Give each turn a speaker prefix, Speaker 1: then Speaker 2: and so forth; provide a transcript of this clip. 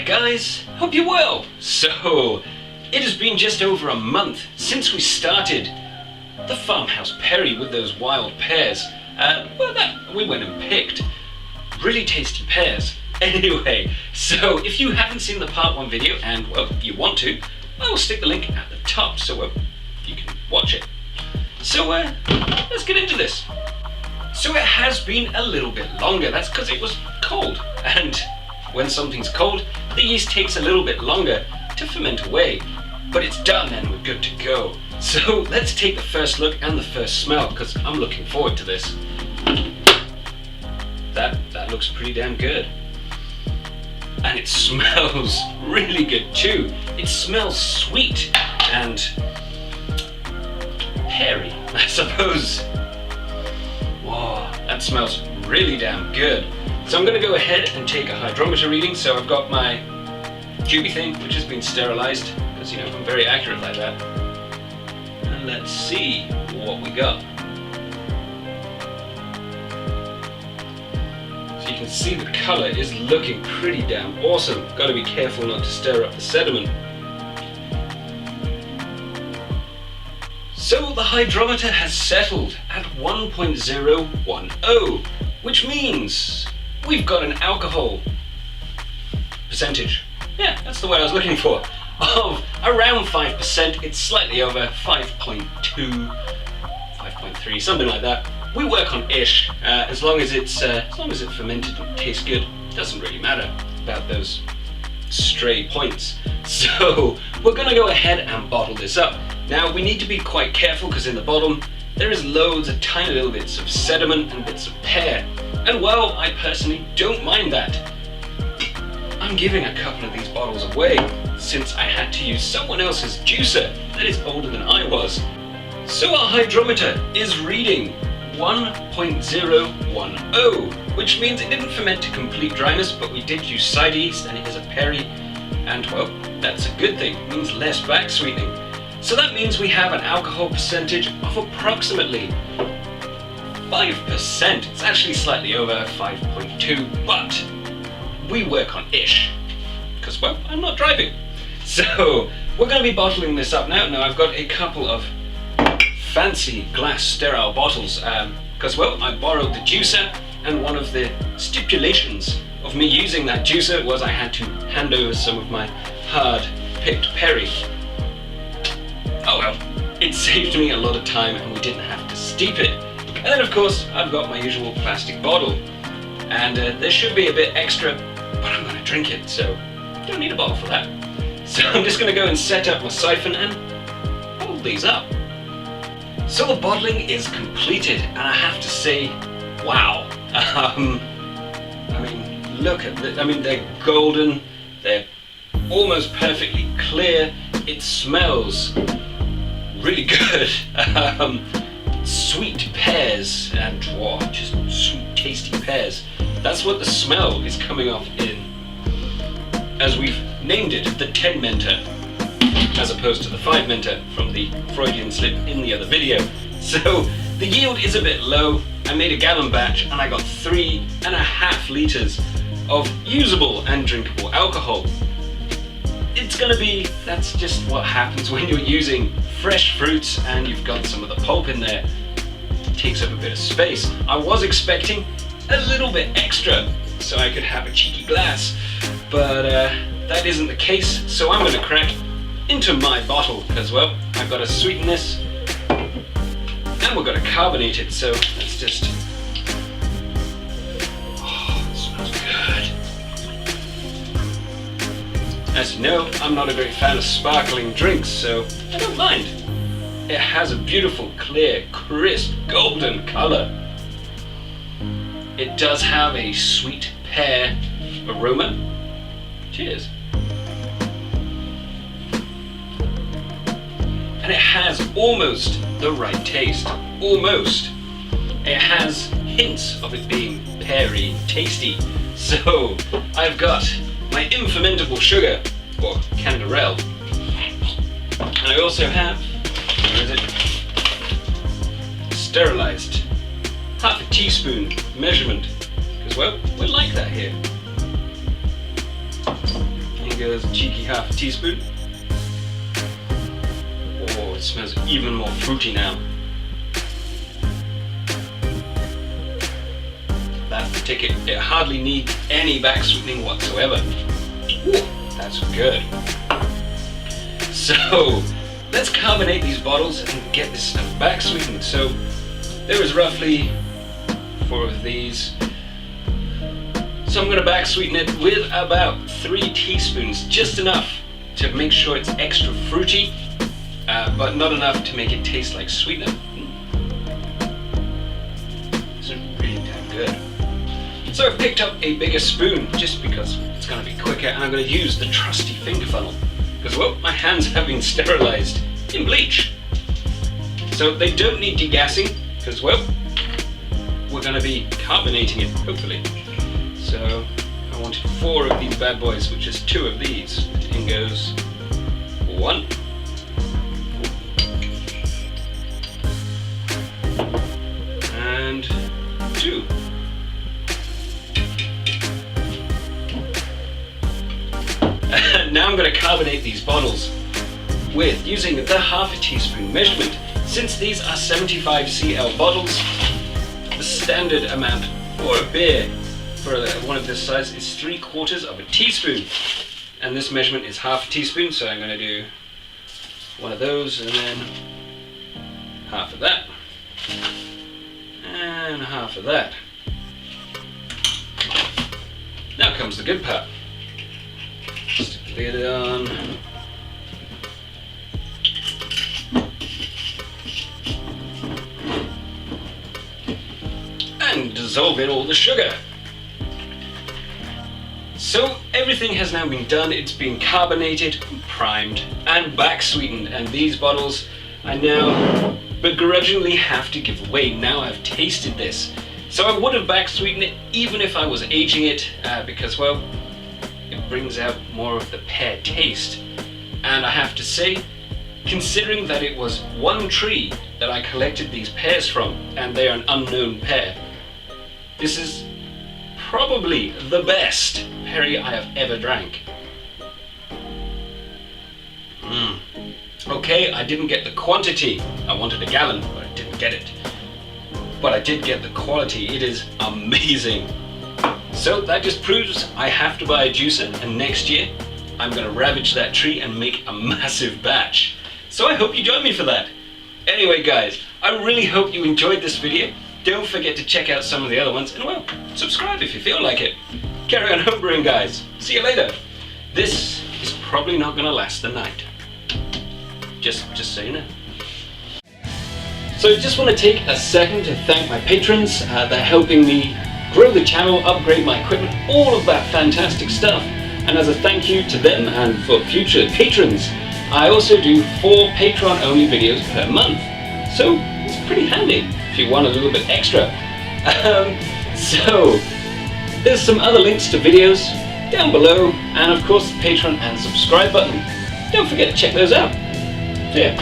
Speaker 1: guys, hope you're well. So, it has been just over a month since we started the farmhouse Perry with those wild pears. We went and picked really tasty pears. Anyway, so if you haven't seen the part 1 video and, well, you want to, I will stick the link at the top so you can watch it. So, let's get into this. So it has been a little bit longer. That's because it was cold, and when something's cold, the yeast takes a little bit longer to ferment away, but it's done and we're good to go. So let's take the first look and the first smell, because I'm looking forward to this. That looks pretty damn good. And it smells really good too. It smells sweet and peary, I suppose. Whoa, that smells really damn good. So I'm going to go ahead and take a hydrometer reading. So I've got my tubey thing, which has been sterilized, because, you know, I'm very accurate like that. And let's see what we got. So you can see the color is looking pretty damn awesome. Got to be careful not to stir up the sediment. So the hydrometer has settled at 1.010, which means we've got an alcohol percentage. Yeah, that's the word I was looking for. Of around 5%. It's slightly over 5.2, 5.3, something like that. We work on ish, as long as it's fermented and tastes good. Doesn't really matter about those stray points. So we're gonna go ahead and bottle this up. Now we need to be quite careful, because in the bottom there is loads of tiny little bits of sediment and bits of pear. And well, I personally don't mind that. I'm giving a couple of these bottles away since I had to use someone else's juicer that is older than I was. So our hydrometer is reading 1.010, which means it didn't ferment to complete dryness, but we did use cider yeast and it is a perry, and well, that's a good thing. It means less back sweetening. So that means we have an alcohol percentage of approximately 5%. It's actually slightly over 5.2, but we work on ish, because, well, I'm not driving. So we're going to be bottling this up now. Now I've got a couple of fancy glass sterile bottles, because, well, I borrowed the juicer, and one of the stipulations of me using that juicer was I had to hand over some of my hard picked perry. Oh well, it saved me a lot of time and we didn't have to steep it. And then of course I've got my usual plastic bottle, and there should be a bit extra, but I'm going to drink it, so don't need a bottle for that. So I'm just going to go and set up my siphon and hold these up. So the bottling is completed, and I have to say, wow. I mean, look at this. I mean, they're golden, they're almost perfectly clear. It smells really good. Sweet pears and just sweet, tasty pears. That's what the smell is coming off in, as we've named it, the 10 menter, as opposed to the 5 menter from the Freudian slip in the other video. So the yield is a bit low. I made a gallon batch and I got 3.5 liters of usable and drinkable alcohol. It's gonna be, that's just what happens when you're using fresh fruits and you've got some of the pulp in there. It takes up a bit of space. I was expecting a little bit extra so I could have a cheeky glass, but that isn't the case. So I'm gonna crack into my bottle, because, well, I've got to sweeten this and we've got to carbonate it. So let's just, oh, it smells good. As you know, I'm not a great fan of sparkling drinks, so I don't mind. It has a beautiful, clear, crisp, golden color. It does have a sweet pear aroma. Cheers. And it has almost the right taste. Almost. It has hints of it being peary, tasty. So I've got my infermentable sugar, or canderel, and I also have, where is it, sterilized, half a teaspoon measurement, because, well, we like that here. goes a cheeky half a teaspoon. Oh, it smells even more fruity now. That's the ticket. It hardly needs any back sweetening whatsoever. Ooh, that's good. So, let's carbonate these bottles and get this stuff back sweetened. So, there is roughly 4 of these. So I'm going to back sweeten it with about 3 teaspoons, just enough to make sure it's extra fruity, but not enough to make it taste like sweetener. This is really damn good. So I've picked up a bigger spoon just because it's going to be quicker, and I'm going to use the trusty finger funnel because, well, my hands have been sterilized in bleach. So they don't need degassing because, well, we're going to be carbonating it, hopefully. So I wanted 4 of these bad boys, which is 2 of these. In goes 1. And 2. And now I'm going to carbonate these bottles with using the ½ teaspoon measurement. Since these are 75 cl bottles, the standard amount for a beer for one of this size is 3/4 teaspoon, and this measurement is ½ a teaspoon, so I'm going to do 1 of those and then half of that and half of that. Now comes the good part. Stick the lid on. And dissolve in all the sugar. So everything has now been done. It's been carbonated, primed, and back sweetened, and these bottles I now begrudgingly have to give away. Now I've tasted this. So I would have back sweetened it even if I was aging it, because, well, it brings out more of the pear taste. And I have to say, considering that it was one tree that I collected these pears from, and they are an unknown pear, this is probably the best perry I have ever drank. Okay, I didn't get the quantity. I wanted a gallon, but I didn't get it. But I did get the quality. It is amazing. So that just proves I have to buy a juicer, and next year I'm going to ravage that tree and make a massive batch. So I hope you join me for that. Anyway guys, I really hope you enjoyed this video. Don't forget to check out some of the other ones, and, well, subscribe if you feel like it. Carry on homebrewing, guys. See you later. This is probably not going to last the night. Just so you know. So I just want to take a second to thank my patrons. They're helping me grow the channel, upgrade my equipment, all of that fantastic stuff. And as a thank you to them and for future patrons, I also do 4 Patreon-only videos per month. So it's pretty handy if you want a little bit extra. So there's some other links to videos down below, and of course the Patreon and subscribe button. Don't forget to check those out. See ya.